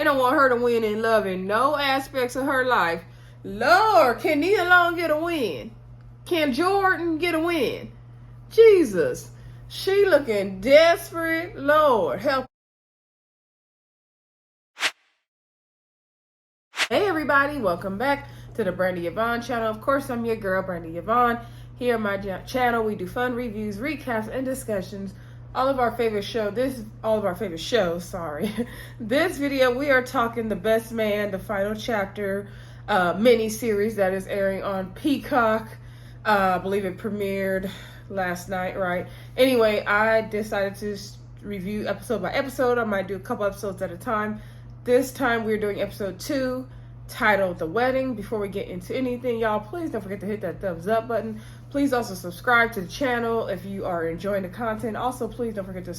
don't want her to win in love in no aspects of her life. Lord, can Nia Long get a win? Can Jordan get a win? Jesus. She looking desperate. Lord, help. Hey everybody, welcome back to the Brandy Yvonne channel. Of course, I'm your girl, Brandy Yvonne. Here on my channel, we do fun reviews, recaps, and discussions. All of our favorite shows. This video, we are talking The Best Man, the final chapter mini series that is airing on Peacock. I believe it premiered last night, right? Anyway, I decided to review episode by episode. I might do a couple episodes at a time. This time we're doing episode 2, titled The Wedding. Before we get into anything, y'all, please don't forget to hit that thumbs up button. Please also subscribe to the channel if you are enjoying the content. Also, please don't forget to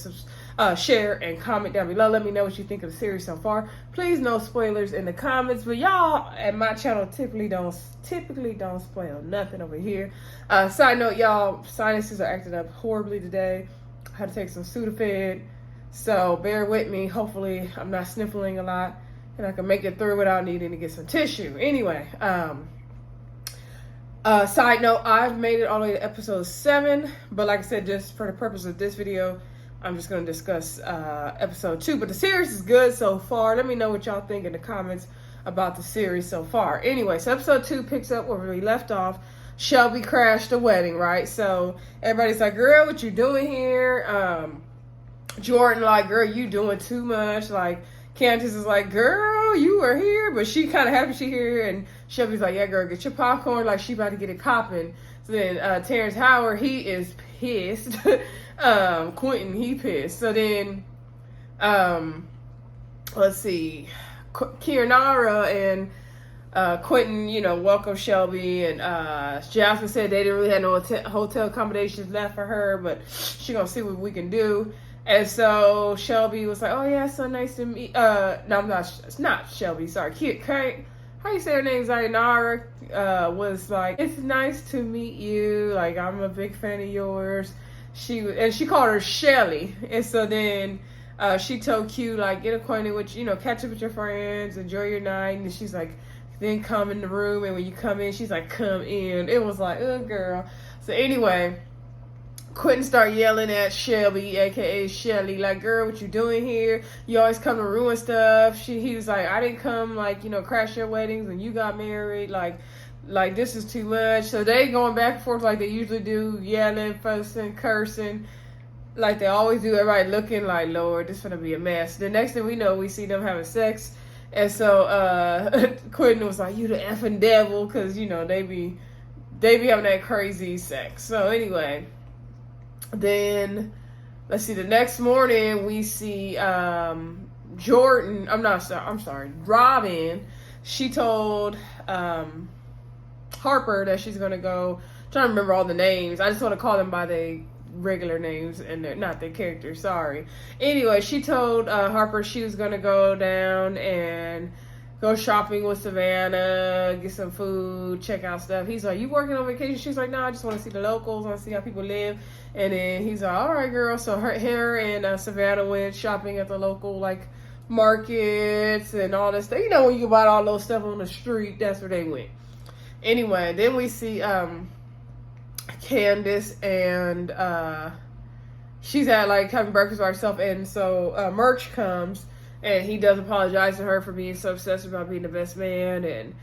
share and comment down below. Let me know what you think of the series so far. Please, no spoilers in the comments. But y'all at my channel typically don't spoil nothing over here. Side note, y'all, sinuses are acting up horribly today. I had to take some Sudafed, so bear with me. Hopefully, I'm not sniffling a lot and I can make it through without needing to get some tissue. Anyway, side note, I've made it all the way to episode 7, but like I said, just for the purpose of this video, I'm just going to discuss episode 2. But the series is good so far. Let me know what y'all think in the comments about the series so far. Anyway, so episode 2 picks up where we left off. Shelby crashed the wedding, right? So everybody's like, girl, what you doing here? Jordan like, girl, you doing too much. Like, Candace is like, girl, you were here, but she kind of happy she here. And Shelby's like, yeah, girl, get your popcorn. Like, she about to get it popping. So then Terrence Howard, he is pissed. Quentin, he pissed. So then, let's see, Kiernara and Quentin, you know, welcome Shelby. And Jasmine said they didn't really have no hotel accommodations left for her, but she gonna see what we can do. And so Shelby was like, oh yeah, it's so nice to meet, no, it's not Shelby, sorry. How you say her name? Zaynara was like, it's nice to meet you. Like, I'm a big fan of yours. She called her Shelly. And so then she told Q, like, get acquainted with, you know, catch up with your friends, enjoy your night. And she's like, then come in the room. And when you come in, she's like, come in. It was like, oh, girl. So anyway, Quentin started yelling at Shelby, aka Shelly, like, girl, what you doing here? You always come to ruin stuff. He was like, I didn't come, like, you know, crash your weddings when you got married. Like this is too much. So they going back and forth like they usually do, yelling, fussing, cursing, like they always do. Everybody looking like, Lord, this is gonna be a mess. The next thing we know, we see them having sex. And so Quentin was like, you the effing devil, because, you know, they be having that crazy sex. So anyway, then let's see, the next morning we see Jordan, Robyn. She told Harper that she's gonna go, I'm trying to remember all the names, I just want to call them by their regular names and they're not their characters, sorry. Anyway, she told Harper she was gonna go down and go shopping with Savannah, get some food, check out stuff. He's like, you working on vacation? She's like, no, I just want to see the locals, I want to see how people live. And then he's like, all right, girl. So her and Savannah went shopping at the local, like, markets and all this stuff. You know, when you buy all those stuff on the street, that's where they went. Anyway, then we see Candace, and she's at, like, having breakfast by herself. And so Merch comes, and he does apologize to her for being so obsessed about being the best man. And,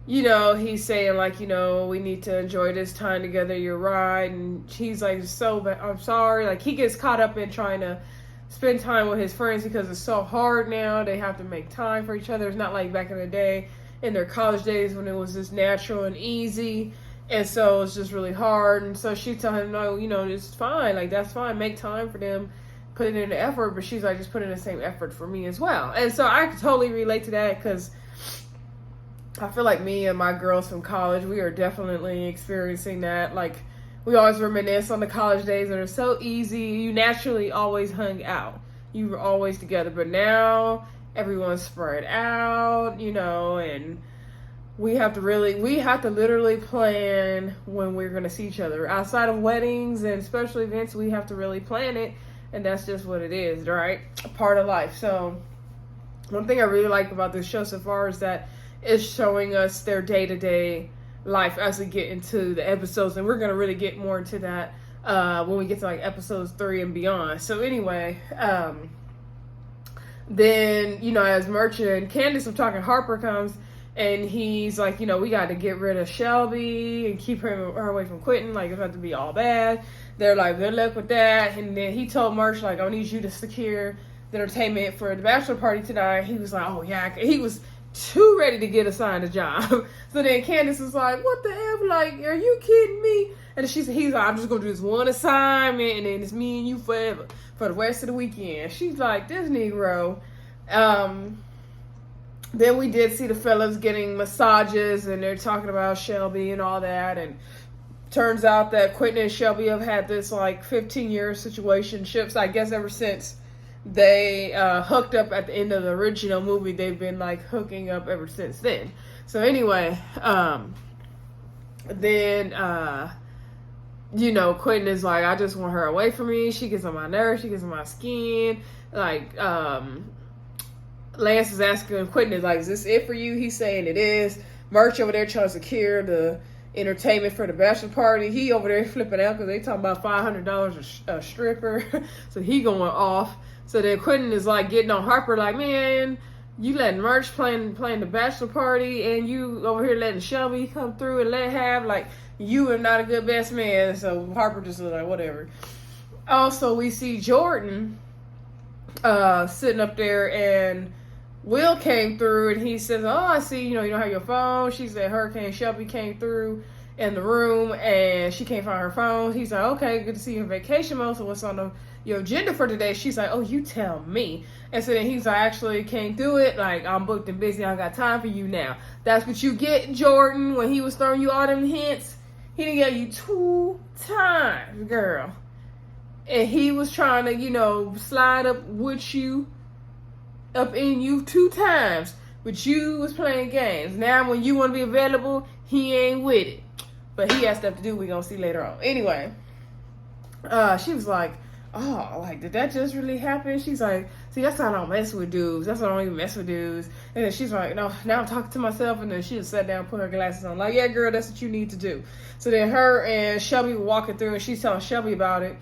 you know, he's saying, like, you know, we need to enjoy this time together. You're right. And he's like, I'm sorry. Like, he gets caught up in trying to spend time with his friends because it's so hard now. They have to make time for each other. It's not like back in the day, in their college days, when it was just natural and easy. And so it's just really hard. And so she told him, no, you know, it's fine. Like, that's fine. Make time for them. Put in the effort. But she's like, just put in the same effort for me as well. And so I could totally relate to that, because I feel like me and my girls from college, we are definitely experiencing that. Like, we always reminisce on the college days that are so easy. You naturally always hung out. You were always together. But now everyone's spread out, you know, and we have to literally plan when we're going to see each other. Outside of weddings and special events, we have to really plan it. And that's just what it is, right? A part of life. So One thing I really like about this show so far is that it's showing us their day-to-day life as we get into the episodes, and we're going to really get more into that when we get to like episodes 3 and beyond. So anyway, then, you know, as Merchant and Candace are talking, Harper comes and he's like, you know, we got to get rid of Shelby and keep her away from Quentin. Like, it's about to be all bad. They're like, good luck with that. And then he told Merch, like, I need you to secure the entertainment for the bachelor party tonight. He was like, oh yeah. He was too ready to get assigned a job. So then Candace was like, what the F? Like, are you kidding me? And he's like, I'm just going to do this one assignment and then it's me and you forever for the rest of the weekend. She's like, this Negro. Then we did see the fellas getting massages and they're talking about Shelby and all that. And turns out that Quentin and Shelby have had this like 15-year situationships, I guess, ever since they hooked up at the end of the original movie. They've been like hooking up ever since then. So anyway, then you know, Quentin is like, I just want her away from me. She gets on my nerves. She gets on my skin. Like, Lance is asking, Quentin is like, is this it for you? He's saying it is. Merch over there trying to secure the entertainment for the bachelor party. He over there flipping out because they talking about $500 a stripper. So he going off. So then Quentin is like getting on Harper like, man, you letting Merch playing the bachelor party and you over here letting Shelby come through and let have, like, you are not a good best man. So Harper just was like, whatever. Also, we see Jordan sitting up there and Will came through and he says, oh, I see, you don't have your phone. She said Hurricane Shelby came through in the room and she can't find her phone. He's like, okay, good to see you in vacation mode. So what's on your agenda for today? She's like, oh, you tell me. And so then he's like, actually can't do it. Like, I'm booked and busy. I don't got time for you now. That's what you get, Jordan, when he was throwing you all them hints. He didn't get you 2 times, girl. And he was trying to, slide up with you, up in you 2 times. But you was playing games. Now when you want to be available, he ain't with it. But he has stuff to do we're going to see later on. Anyway, she was like, oh, like, did that just really happen? She's like, see, that's why I don't mess with dudes. That's why I don't even mess with dudes. And then she's like, no, now I'm talking to myself. And then she just sat down, put her glasses on. Like, yeah, girl, that's what you need to do. So then her and Shelby were walking through and she's telling Shelby about it.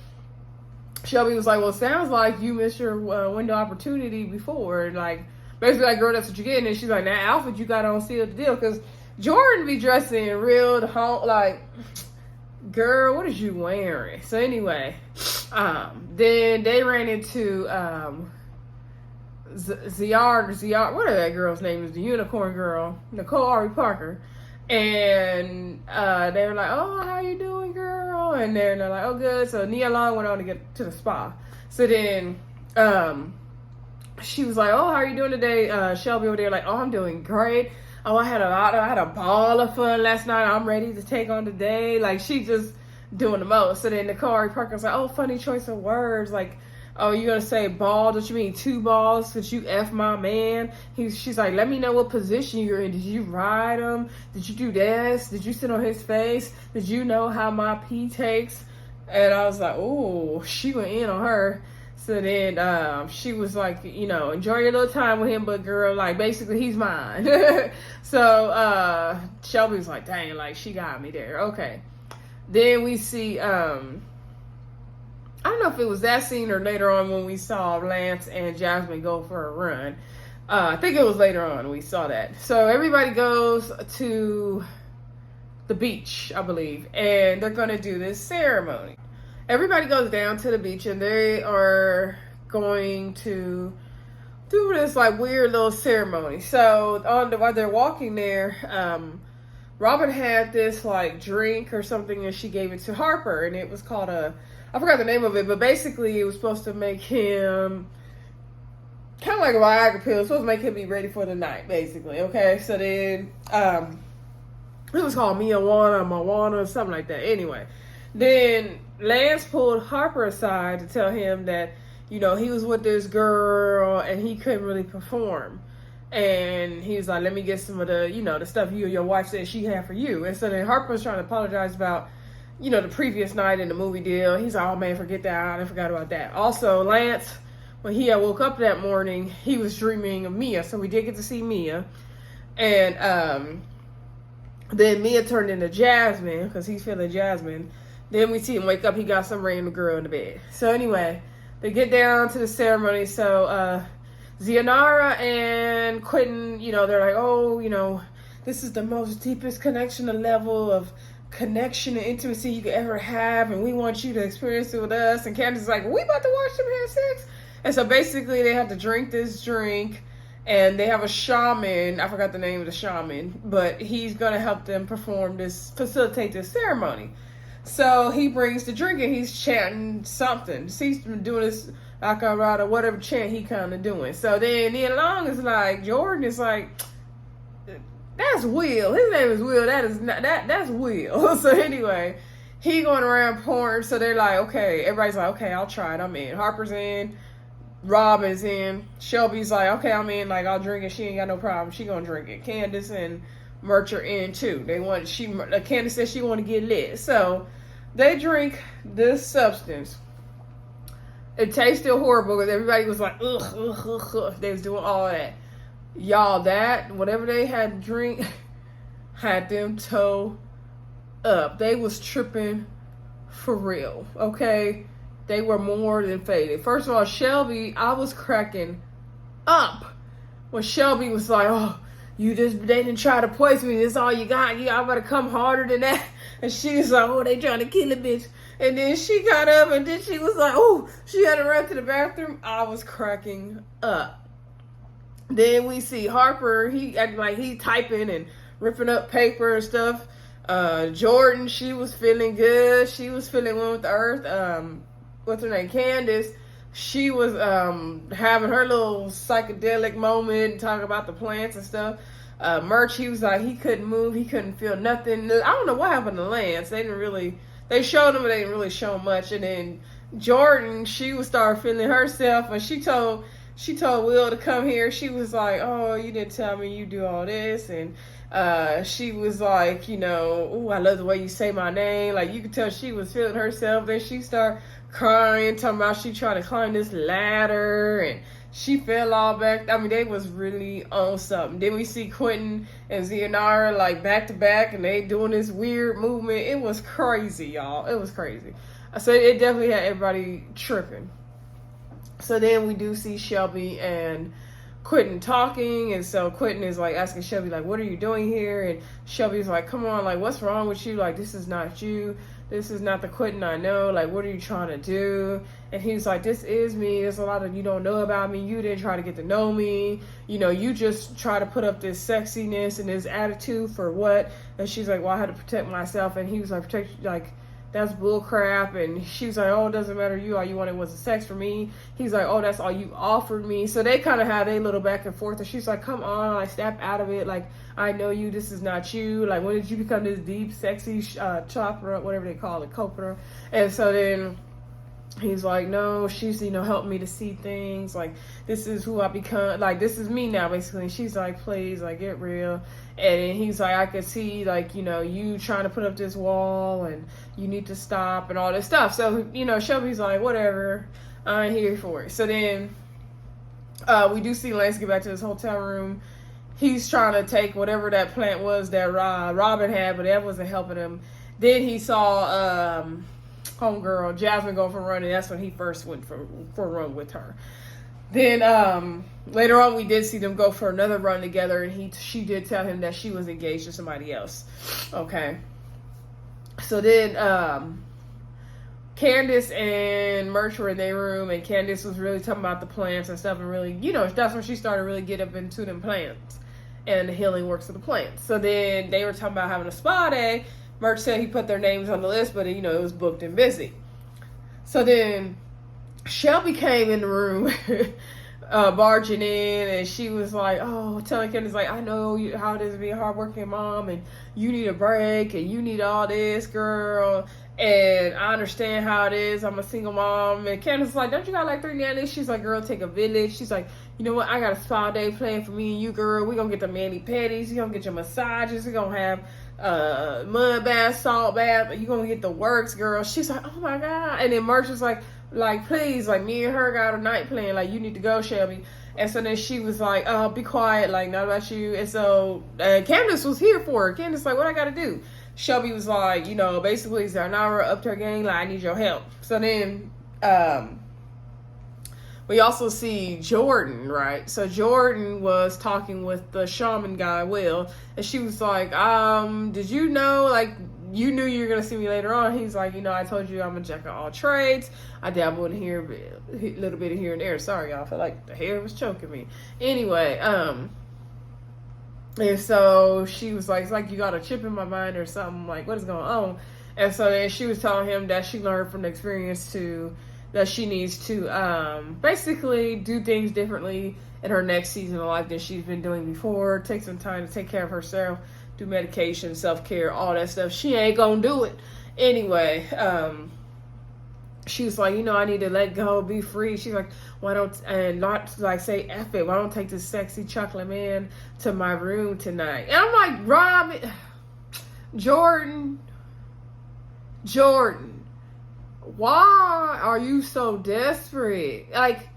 Shelby was like, well, it sounds like you missed your window opportunity before. Like, basically, like, girl, that's what you get. And then she's like, that outfit you got on sealed the deal. Because Jordan be dressing real to home. Like, girl, what is you wearing? So anyway, then they ran into Ziard, whatever that girl's name is, the unicorn girl, Nicole Ari Parker. And they were like, oh, how you doing, girl? And they're like, oh, good. So Nia Long went on to get to the spa. So then she was like, oh, how are you doing today? Shelby over there like, oh, I'm doing great. Oh, I had a ball of fun last night. I'm ready to take on the day. Like, she just doing the most. So then Nicole Ari Parker's like, oh, funny choice of words. Like, oh, you gonna say ball? Don't you mean 2 balls? Since you F my man. She's like, let me know what position you're in. Did you ride him? Did you do this? Did you sit on his face? Did you know how my pee takes? And I was like, oh, she went in on her. So then she was like, enjoy your little time with him, but girl, like, basically he's mine. So Shelby was like, dang, like, she got me there. Okay. Then we see, I don't know if it was that scene or later on when we saw Lance and Jasmine go for a run. I think it was later on we saw that. So everybody goes to the beach, I believe, and they're going to do this ceremony. Everybody goes down to the beach and they are going to do this like weird little ceremony. So while they're walking there, Robyn had this like drink or something and she gave it to Harper, and it was called I forgot the name of it, but basically it was supposed to make him kind of like a Viagra pill. It was supposed to make him be ready for the night, basically. Okay, so then it was called Moana, something like that. Anyway, then Lance pulled Harper aside to tell him that, he was with this girl and he couldn't really perform. And he was like, let me get some of the, the stuff you and your wife said she had for you. And so then Harper was trying to apologize about, the previous night in the movie deal. He's like, oh man, forget that. I forgot about that. Also, Lance when he had woke up that morning, he was dreaming of Mia. So we did get to see Mia. And then Mia turned into Jasmine because he's feeling Jasmine. Then we see him wake up. He got some random girl in the bed. So anyway, they get down to the ceremony. So Zianara and Quentin, they're like, oh, this is the most deepest connection, the level of connection and intimacy you could ever have, and we want you to experience it with us. And Candace is like, we about to watch them have sex? And so basically they have to drink this drink, and they have a shaman. I forgot the name of the shaman, but he's going to help them facilitate this ceremony. So he brings the drink, and he's chanting something. He's been doing this Akarada, whatever chant he kind of doing. So then Nia Long is like, Jordan is like, that's Will. His name is Will. That's Will. So anyway, he going around pouring. So they're like, okay. Everybody's like, okay, I'll try it. I'm in. Harper's in. Robyn's in. Shelby's like, okay, I'm in. Like, I'll drink it. She ain't got no problem. She gonna drink it. Candace and Merch are in too. Candace said she want to get lit. So they drink this substance. It tasted horrible because everybody was like, ugh, ugh, ugh, ugh. They was doing all that. Y'all, whatever they had to drink had them toe up. They was tripping for real, okay? They were more than faded. First of all, Shelby, I was cracking up when Shelby was like, oh, they didn't try to poison me. This all you got. Y'all better come harder than that. And she was like, oh, they trying to kill a bitch. And then she got up, and then she was like, oh, she had to run to the bathroom. I was cracking up. Then we see Harper, he acting like he typing and ripping up paper and stuff. Jordan, she was feeling good. She was feeling one with the earth. What's her name? Candace. She was having her little psychedelic moment, talking about the plants and stuff. Merch, he was like, he couldn't move. He couldn't feel nothing. I don't know what happened to Lance. They showed him, but they didn't really show much. And then Jordan, she would start feeling herself, and she told Will to come here. She was like, oh, you didn't tell me you do all this. And she was like, ooh, I love the way you say my name. Like, you could tell she was feeling herself. Then she started crying, talking about she trying to climb this ladder. And she fell all back. I mean, they was really on something. Then we see Quentin and Zianara, like, back to back. And they doing this weird movement. It was crazy, y'all. It was crazy. So it definitely had everybody tripping. So then we do see Shelby and Quentin talking, and so Quentin is like asking Shelby, like, what are you doing here? And Shelby's like, come on, like, what's wrong with you? Like, this is not you. This is not the Quentin I know. Like, what are you trying to do? And he's like, this is me. There's a lot of you don't know about me. You didn't try to get to know me. You just try to put up this sexiness and this attitude for what? And she's like, well, I had to protect myself. And he was like, that's bull crap. And she was like, oh, it doesn't matter. All you wanted was the sex for me. He's like, oh, that's all you offered me. So they kind of had a little back and forth. And she's like, come on, like, snap out of it. Like, I know you. This is not you. Like, when did you become this deep, sexy chopper, whatever they call it, copra? And so then he's like, no, she's, helped me to see things. Like, this is who I become. Like, this is me now, basically. And she's like, please, like, get real. And he's like, I could see, like, you trying to put up this wall and you need to stop and all this stuff. So, Shelby's like, whatever, I'm here for it. So then we do see Lance get back to his hotel room. He's trying to take whatever that plant was that Robyn had, but that wasn't helping him. Then he saw homegirl Jasmine go for a run, and that's when he first went for a run with her. Then later on, we did see them go for another run together, and she did tell him that she was engaged to somebody else. Okay. So then Candace and Merch were in their room, and Candace was really talking about the plants and stuff, and really, that's when she started really get up into them plants and the healing works of the plants. So then they were talking about having a spa day. Merch said he put their names on the list, but it was booked and busy. So then Shelby came in the room, barging in, and she was like, telling Candace, like, I know how it is to be a hardworking mom, and you need a break, and you need all this, girl, and I understand how it is. I'm a single mom. And Candace was like, don't you got like 3 nannies? She's like, girl, take a village. She's like, you know what? I got a spa day planned for me and you, girl. We're going to get the mani-pedis. You're going to get your massages. We're going to have mud bath, salt bath. You're going to get the works, girl. She's like, oh my God. And then Merch was like, like, please, like, me and her got a night plan. Like, you need to go, Shelby. And so then she was like, oh, be quiet. Like, not about you. And so Candace was here for her. Candace like, what I got to do? Shelby was like, you know, basically, Zaynara up to her gang. Like, I need your help. So then we also see Jordan, right? So Jordan was talking with the shaman guy, Will. And she was like, did you know, like, you knew you were going to see me later on. He's like, you know, I told you I'm a jack of all trades. I dabble in here, a little bit of here and there. Sorry, y'all. I feel like the hair was choking me. Anyway, and so she was like, it's like you got a chip in my mind or something. Like, what is going on? And so then she was telling him that she learned from the experience that she needs to basically do things differently in her next season of life than she's been doing before. Take some time to take care of herself. Do medication, self-care, all that stuff. She ain't gonna do it. Anyway, she was like, you know, I need to let go, be free. She's like, why don't, and not like say F it, why don't take this sexy chocolate man to my room tonight? And I'm like, Robyn, Jordan, why are you so desperate? Like,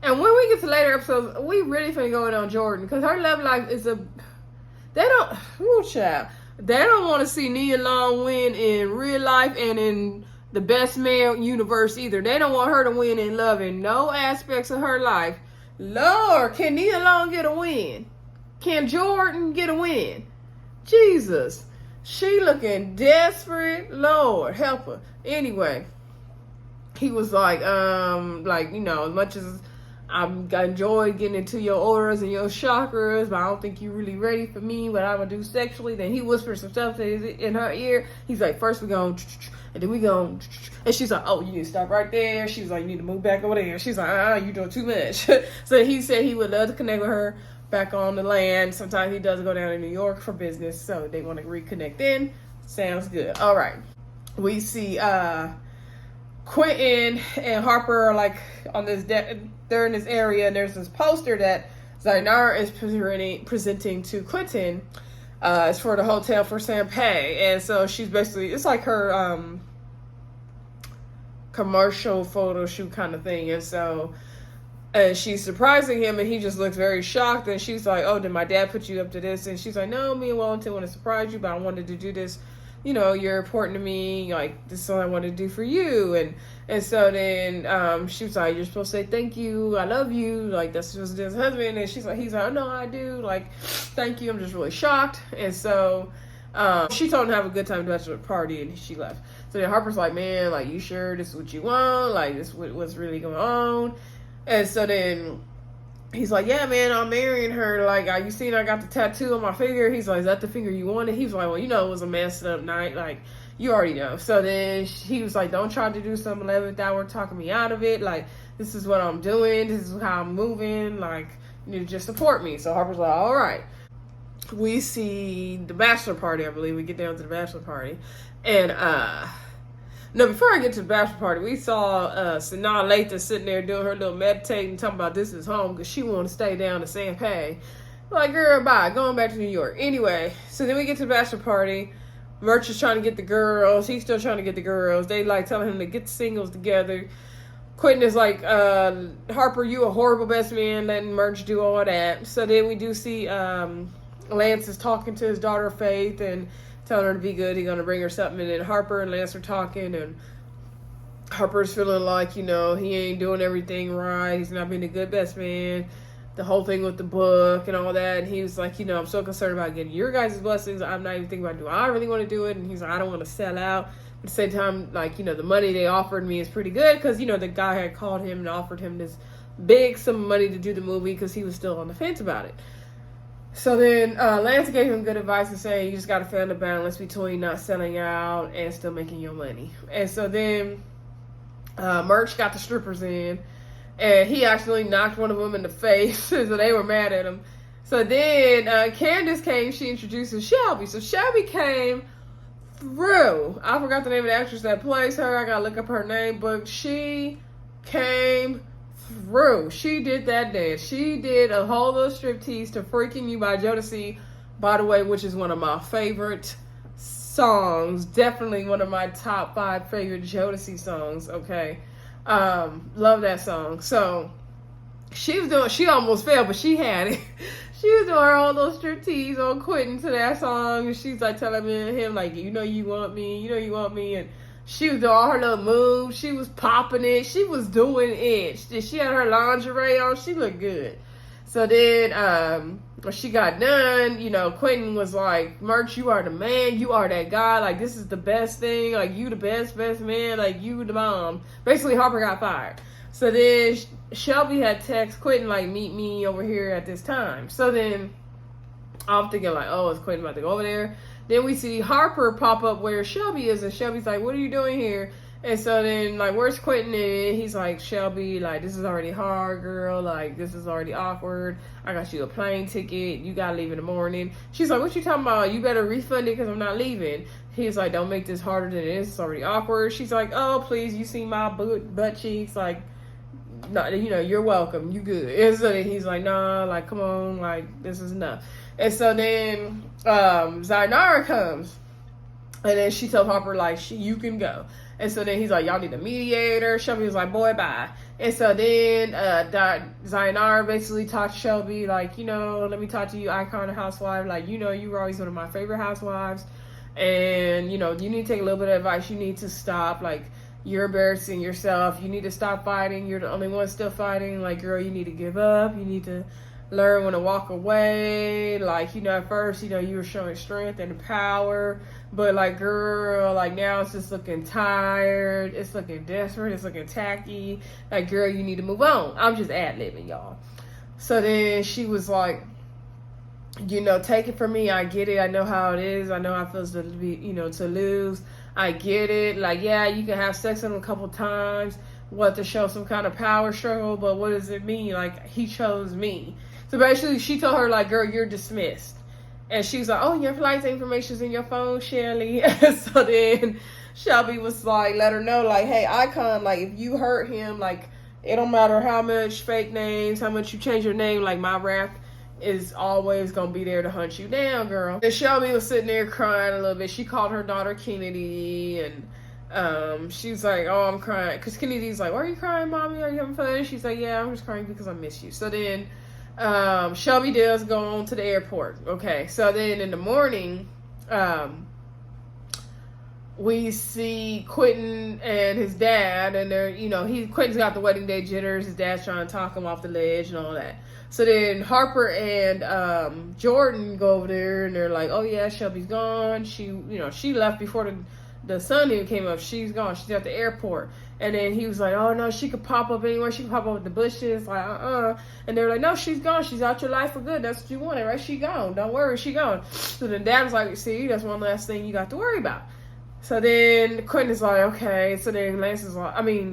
and when we get to later episodes, we really finna go in on Jordan, because her love life is they don't want to see Nia Long win in real life and in the Best Man universe either. They don't want her to win in love in no aspects of her life. Lord, can Nia Long get a win? Can Jordan get a win? Jesus, she looking desperate. Lord, help her. Anyway, he was like, you know, as much as I enjoyed getting into your auras and your chakras, but I don't think you're really ready for me, what I'm going to do sexually. Then he whispered some stuff in her ear. He's like, first we going, and then we going, and she's like, oh, you need to stop right there. She was like, you need to move back over there. She's like, you're doing too much. So he said he would love to connect with her back on the land. Sometimes he does go down to New York for business, so they want to reconnect then. Sounds good. All right. We see Quentin and Harper are like on this they're in this area, and there's this poster that Zaynara is presenting to Quentin. It's for the hotel for Sampay, and so she's basically, it's like her commercial photo shoot kind of thing. And so she's surprising him, and he just looks very shocked. And she's like, oh, did my dad put you up to this? And she's like, no, me and Wellington want to surprise you, but I wanted to do this. You know, you're important to me. Like, this is what I want to do for you. And so then she was like, you're supposed to say thank you. I love you. Like, that's supposed to do his husband. And he's like, oh, no, I do. Like, thank you. I'm just really shocked. And so she told him to have a good time at the bachelor party, and she left. So then Harper's like, man, like, you sure this is what you want? Like, this is what's really going on? And so then he's like, yeah, man, I'm marrying her. Like, you seen I got the tattoo on my finger? He's like, is that the finger you wanted? He's like, well, you know, it was a messed up night. Like, you already know. So then he was like, don't try to do some 11th hour talking me out of it. Like, this is what I'm doing. This is how I'm moving. Like, you need to just support me. So Harper's like, all right. We see the bachelor party, I believe. We get down to the bachelor party. And, no, before I get to the bachelor party, we saw Sanaa Lathan sitting there doing her little meditating, talking about this is home because she wanted to stay down to Sampay. Like, girl, bye, going back to New York. Anyway, so then we get to the bachelor party. Merch is trying to get the girls. He's still trying to get the girls. They like telling him to get the singles together. Quentin is like, Harper, you a horrible best man, letting Merch do all that. So then we do see Lance is talking to his daughter Faith and telling her to be good. He's going to bring her something. And then Harper and Lance are talking, and Harper's feeling like, you know, he ain't doing everything right. He's not being a good best man. The whole thing with the book and all that. And he was like, you know, I'm so concerned about getting your guys' blessings. I'm not even thinking about, do I really want to do it? And he's like, I don't want to sell out. At the same time, like, you know, the money they offered me is pretty good because, you know, the guy had called him and offered him this big sum of money to do the movie because he was still on the fence about it. So then Lance gave him good advice and saying you just got to find the balance between not selling out and still making your money. And so then Merch got the strippers in, and he actually knocked one of them in the face, so they were mad at him. So then Candace came, she introduces Shelby. So Shelby came through. I forgot the name of the actress that plays her. I got to look up her name, but she came through. She did that dance. She did a whole little striptease to Freaking You by Jodeci, by the way, which is one of my favorite songs. Definitely one of my top 5 favorite Jodeci songs. Okay. Love that song. So she almost fell, but she had it. She was doing her own little striptease on Quentin to that song, and she's like telling him like, you know you want me, and she was doing all her little moves. She was popping it. She was doing it. She had her lingerie on. She looked good. So then, when she got done, Quentin was like, Merch, you are the man. You are that guy. Like, this is the best thing. Like, you the best man. Like, you the bomb. Basically, Harper got fired. So then Shelby had text Quentin, like, meet me over here at this time. So then I'm thinking, like, oh, is Quentin about to go over there? Then we see Harper pop up where Shelby is, and Shelby's like, what are you doing here? And so then, like, where's Quentin? And he's like, Shelby, like, this is already hard, girl. Like, this is already awkward. I got you a plane ticket. You got to leave in the morning. She's like, what you talking about? You better refund it because I'm not leaving. He's like, don't make this harder than it is. It's already awkward. She's like, oh, please, you see my butt cheeks? Like, no, you're welcome. You good. And so then he's like, nah, like, come on. Like, this is enough. And so then Zaynara comes. And then she tells Harper, like, you can go. And so then he's like, y'all need a mediator. Shelby was like, boy, bye. And so then Zaynara basically talked to Shelby, like, let me talk to you, icon housewife. Like, you were always one of my favorite housewives. And, you need to take a little bit of advice. You need to stop. Like, you're embarrassing yourself. You need to stop fighting. You're the only one still fighting. Like, girl, you need to give up. You need to learn when to walk away. Like, at first, you were showing strength and power. But, like, girl, like, now it's just looking tired. It's looking desperate. It's looking tacky. Like, girl, you need to move on. I'm just ad-libbing, y'all. So then she was like, take it from me. I get it. I know how it is. I know how it feels to be, to lose. I get it. Like, yeah, you can have sex with him a couple times. To show some kind of power struggle. But what does it mean? Like, he chose me. So basically, she told her, like, girl, you're dismissed. And she was like, oh, your flight information's in your phone, Shelly. And so then Shelby was like, let her know, like, hey, icon, like, if you hurt him, like, it don't matter how much fake names, how much you change your name, like, my wrath is always going to be there to hunt you down, girl. And Shelby was sitting there crying a little bit. She called her daughter Kennedy, and she was like, oh, I'm crying. Because Kennedy's like, why are you crying, mommy? Are you having fun? She's like, yeah, I'm just crying because I miss you. So then Shelby does go on to the airport. Okay, so then in the morning, we see Quentin and his dad, and they're, Quentin's got the wedding day jitters. His dad's trying to talk him off the ledge and all that. So then Harper and Jordan go over there, and they're like, oh yeah, Shelby's gone. She, she left before the sun even came up. She's gone. She's at the airport. And then he was like, oh, no, she could pop up anywhere. She could pop up with the bushes. Like, And they were like, no, she's gone. She's out your life for good. That's what you wanted, right? She gone. Don't worry. She gone. So then dad was like, see, that's one last thing you got to worry about. So then Quentin's like, okay. So then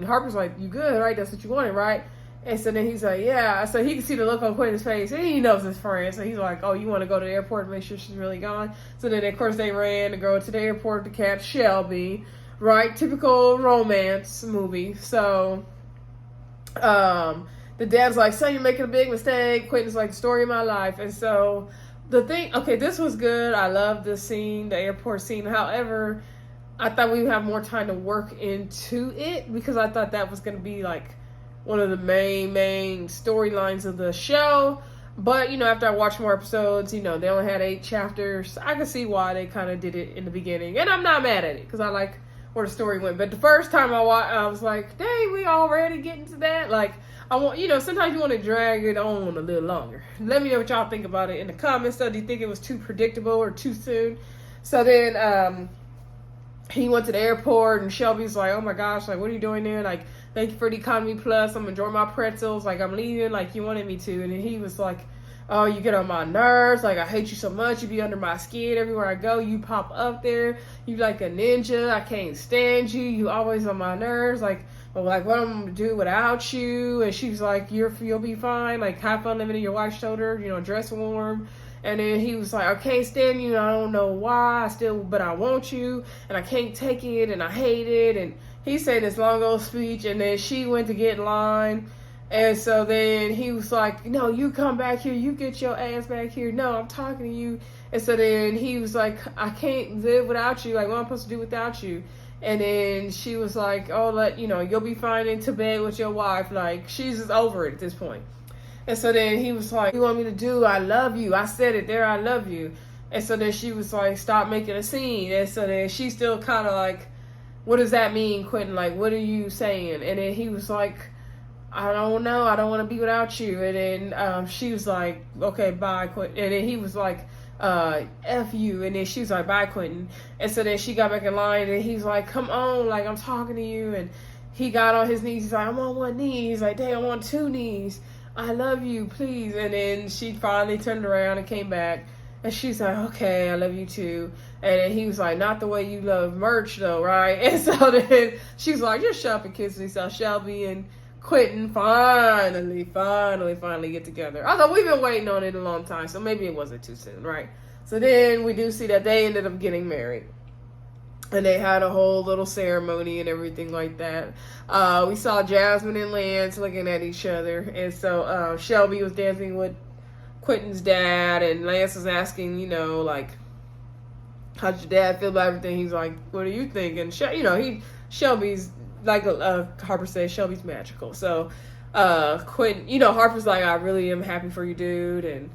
Harper's like, you good, right? That's what you wanted, right? And so then he's like, yeah. So he can see the look on Quentin's face. And he knows his friend. So he's like, oh, you want to go to the airport and make sure she's really gone? So then, of course, they ran to go to the airport to catch Shelby. Right? Typical romance movie. So the dad's like, son, you're making a big mistake. Quentin's like, the story of my life. And so this was good. I love the scene, the airport scene. However, I thought we would have more time to work into it because I thought that was going to be like one of the main storylines of the show. But, after I watched more episodes, they only had 8 chapters. I could see why they kind of did it in the beginning. And I'm not mad at it because I like where the story went. But the first time I watched, I was like, dang, we already getting to that? Like, I want, sometimes you want to drag it on a little longer. Let me know what y'all think about it in the comments. Do you think it was too predictable or too soon? So then he went to the airport, and Shelby's like, oh my gosh, like, what are you doing there? Like, thank you for the Economy Plus. I'm enjoying my pretzels. Like, I'm leaving like you wanted me to. And then he was like, oh, you get on my nerves. Like, I hate you so much. You be under my skin everywhere I go. You pop up there. You like a ninja. I can't stand you. You always on my nerves. Like, well, like, what I'm going to do without you? And she's like, you'll be fine. Like, have fun living in your wife's shoulder. Dress warm. And then he was like, I can't stand you. I don't know why. But I want you. And I can't take it. And I hate it. And he said this long old speech. And then she went to get in line. And so then he was like, no, you come back here. You get your ass back here. No, I'm talking to you. And so then he was like, I can't live without you. Like, what am I supposed to do without you? And then she was like, oh, you'll be fine into bed with your wife. Like, she's just over it at this point. And so then he was like, what do you want me to do? I love you. I said it there. I love you. And so then she was like, stop making a scene. And so then she's still kind of like, what does that mean, Quentin? Like, what are you saying? And then he was like, I don't know. I don't want to be without you. And then she was like, okay, bye, Quentin. And then he was like, F you. And then she was like, bye, Quentin. And so then she got back in line, and he's like, come on, like, I'm talking to you. And he got on his knees. He's like, I'm on one knee. He's like, dang, I'm on two knees. I love you, please. And then she finally turned around and came back. And she's like, okay, I love you too. And then he was like, not the way you love merch, though, right? And so then she was like, just shut up and kiss me. So Shelby and Quentin finally get together. Although we've been waiting on it a long time, so maybe it wasn't too soon, right? So then we do see that they ended up getting married. And they had a whole little ceremony and everything like that. We saw Jasmine and Lance looking at each other. And so Shelby was dancing with Quentin's dad, and Lance was asking, like, how'd your dad feel about everything? He's like, what do you think? And Shelby's, like Harper says, Shelby's magical. So Quentin, Harper's like, I really am happy for you, dude. And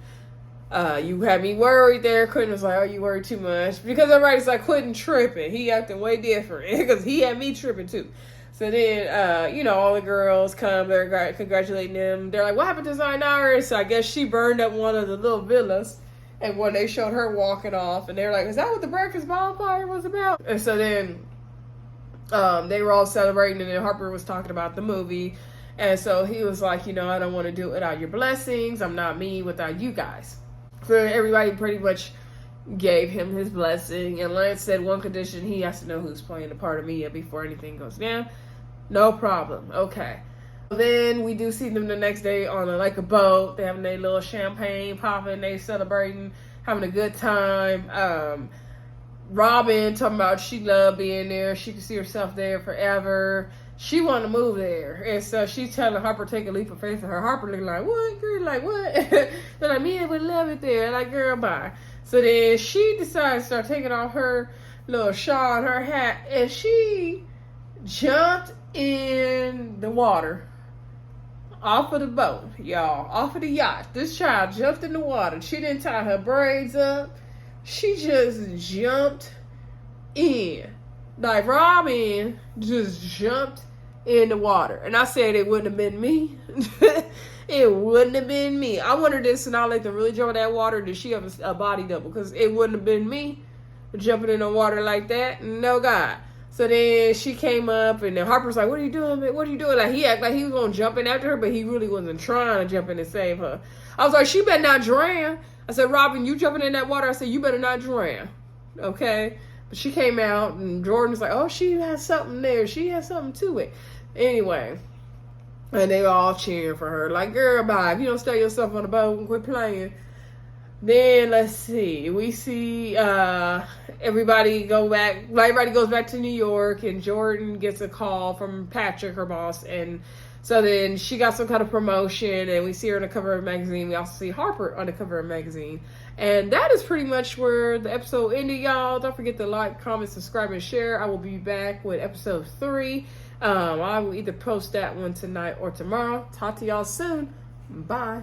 you had me worried there. Quentin was like, oh, you worried too much. Because everybody's like, Quentin tripping. He acting way different. Because he had me tripping too. So then, all the girls come, they're congratulating them. They're like, what happened to Zainara? So I guess she burned up one of the little villas. And when they showed her walking off, and they're like, is that what the breakfast bonfire was about? And so then they were all celebrating, and then Harper was talking about the movie. And so he was like, I don't want to do it without your blessings. I'm not me without you guys. So everybody pretty much gave him his blessing. And Lance said one condition, he has to know who's playing the part of Mia before anything goes down. No problem. Okay. Then we do see them the next day on a boat. They're having their little champagne popping. They celebrating, having a good time. Robyn talking about she loved being there. She could see herself there forever. She wanted to move there. And so she's telling Harper take a leap of faith. And her Harper looking like, what? Girl, like, what? They're like, Mia would love it there. Like, girl, bye. So then she decides to start taking off her little shawl and her hat. And she jumped in the water. Off of the boat, y'all. Off of the yacht. This child jumped in the water. She didn't tie her braids up. She just jumped in. Like, Robyn just jumped in the water. And I said it wouldn't have been me. It wouldn't have been me. I wonder this and I let them really jump in that water. Did she have a body double? Because it wouldn't have been me jumping in the water like that. No, God. So then she came up, and then Harper's like, what are you doing, man? What are you doing? Like, he acted like he was going to jump in after her, but he really wasn't trying to jump in and save her. I was like, she better not drown. I said, Robyn, you jumping in that water? I said, you better not drown. Okay? But she came out, and Jordan was like, oh, she has something there. She has something to it. Anyway, and they were all cheering for her. Like, girl, bye. If you don't stay yourself on the boat and quit playing. Then let's see. We see everybody go back. Everybody goes back to New York, and Jordan gets a call from Patrick, her boss, and so then she got some kind of promotion, and we see her on the cover of a magazine. We also see Harper on the cover of a magazine, and that is pretty much where the episode ended, y'all. Don't forget to like, comment, subscribe, and share. I will be back with episode 3. I will either post that one tonight or tomorrow. Talk to y'all soon. Bye.